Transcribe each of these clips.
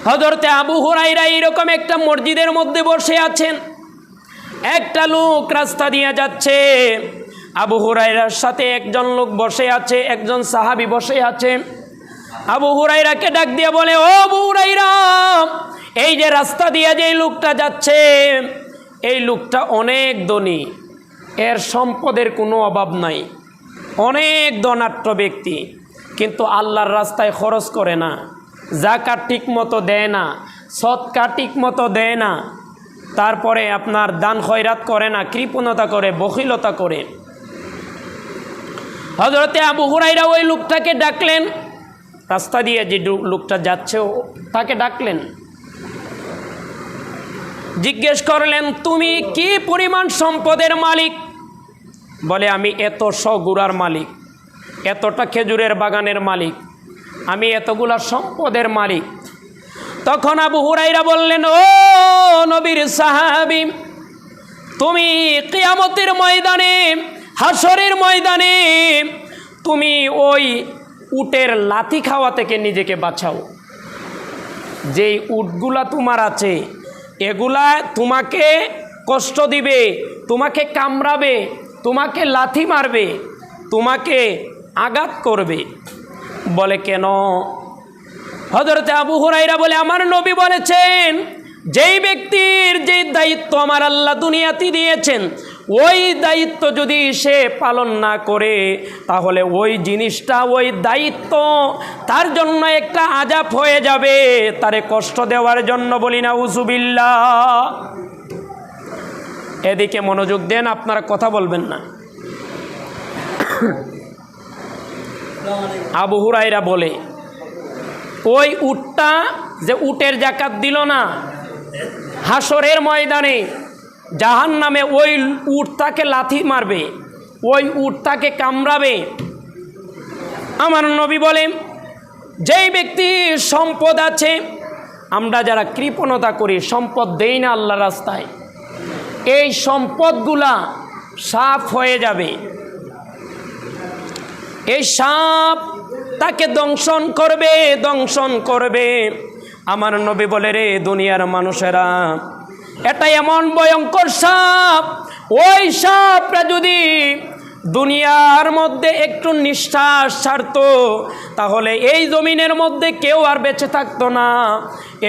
হযরতে আবু হুরায়রা এরকম একটা মসজিদের মধ্যে বসে আছেন, একটা লোক রাস্তা দিয়ে যাচ্ছে, আবু হুরায়রার সাথে একজন লোক বসে আছে, একজন সাহাবী বসে আছে। আবু হুরায়রাকে ডাক দিয়ে বলে, ও আবু হুরায়রা, এই যে রাস্তা দিয়ে যে লোকটা যাচ্ছে, এই লোকটা অনেক ধনী, এর সম্পদের কোনো অভাব নাই, অনেক ধনাঢ্য ব্যক্তি, কিন্তু আল্লাহর রাস্তায় খরচ করে না, যাকাত ঠিক মতো দেয় না, সদকা ঠিক মতো দেয় না, তারপরে আপনার দান খয়রাত করে না, কৃপণতা করে, বখিলতা করে। হযরতে আবু হুরায়রা ওই লোকটাকে ডাকলেন, রাস্তা দিয়ে যে লোকটা যাচ্ছে তাকে ডাকলেন, জিজ্ঞেস করলেন, তুমি কি পরিমাণ সম্পদের মালিক? বলে, আমি এত গুড়ার মালিক, এতটা খেজুরের বাগানের মালিক, আমি এতগুলা সম্পদের মালিক। তখন আবু হুরায়রা বললেন, ও নবীর সাহাবী, তুমি কিয়ামতের ময়দানে, হাসরের ময়দানে তুমি ওই উটের লাথি খাওয়া থেকে নিজেকে বাঁচাও। যেই উটগুলা তোমার আছে, এগুলা তোমাকে কষ্ট দিবে, তোমাকে কামড়াবে, তোমাকে লাথি মারবে, তোমাকে আঘাত করবে। বলে, কেন? হযরতে আবু হুরায়রা বলে, আমার নবী বলেছেন, যেই ব্যক্তির যেই দায়িত্ব আমার আল্লাহ দুনিয়াতে দিয়েছেন, ওই দায়িত্ব যদি সে পালন না করে, তাহলে ওই জিনিসটা, ওই দায়িত্ব তার জন্য একটা আযাব হয়ে যাবে, তারে কষ্ট দেওয়ার জন্য। বলি নাউযুবিল্লাহ। এদিকে মনোযোগ দেন, আপনারা কথা বলবেন না। আবু হুরায়রা বলে, ওই উটটা যে উটের যাকাত দিল না, হাসরের ময়দানে জাহান্নামে ওই উটটাকে লাথি মারবে, ওই উটটাকে কামড়াবে। আমার নবী বলেন, যেই ব্যক্তির সম্পদ আছে, আমরা যারা কৃপণতা করি, সম্পদ দেই না আল্লাহর রাস্তায়, এই সম্পদগুলা সাফ হয়ে যাবে, এই সাপ তাকে দংশন করবে, দংশন করবে। আমার নবী বলে, রে দুনিয়ার মানুষেরা, এটা এমন ভয়ঙ্কর সাপ, ওই সাপটা যদি দুনিয়ার মধ্যে একটু নিঃশ্বাস ছাড়তো, তাহলে এই জমিনের মধ্যে কেউ আর বেঁচে থাকতো না।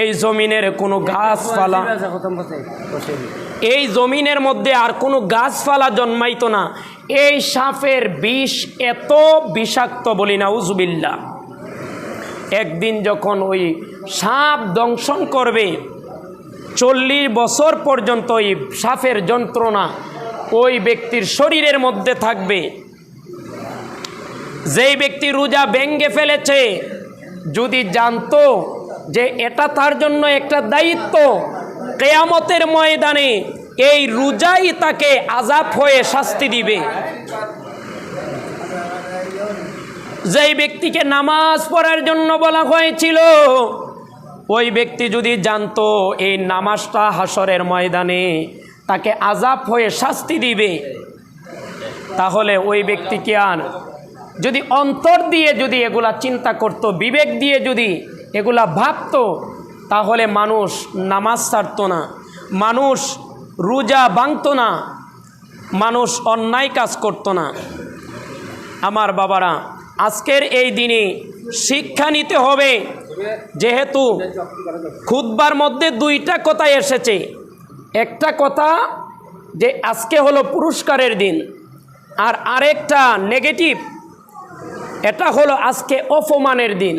এই জমিনের কোনো গাছপালা, এই জমিনের মধ্যে আর কোনো গাছপালা জন্মাইতো না। এই সাপের বিষ এত বিষাক্ত, বলি নাউযুবিল্লাহ। একদিন যখন ওই সাপ দংশন করবে, 40 বছর পর্যন্ত ওই সাপের যন্ত্রণা ওই ব্যক্তির শরীরের মধ্যে থাকবে। যেই ব্যক্তি রোজা ভেঙে ফেলেছে, যদি জানতো যে এটা তার জন্য একটা দায়িত্ব, কিয়ামতের ময়দানে এই রোজাই তাকে আযাব হয়ে শাস্তি দিবে। যেই ব্যক্তিকে নামাজ পড়ার জন্য বলা হয়েছিল, ওই ব্যক্তি যদি জানতো এই নামাজটা হাসরের ময়দানে তাকে আযাব হয়ে শাস্তি দিবে, তাহলে ওই ব্যক্তিকে আর যদি অন্তর দিয়ে যদি এগুলা চিন্তা করত, বিবেক দিয়ে যদি এগুলা ভাবতো, তাহলে মানুষ নামাজ ছাড়তো না, মানুষ রোজা ভাঙতো না, মানুষ অন্যায় কাজ করতো না। আমার বাবারা, আজকের এই দিনে শিক্ষা নিতে হবে, যেহেতু খুতবার মধ্যে 2টা কথা এসেছে। একটা কথা যে আজকে হলো পুরস্কারের দিন, আর আরেকটা নেগেটিভ, এটা হলো আজকে অপমানের দিন।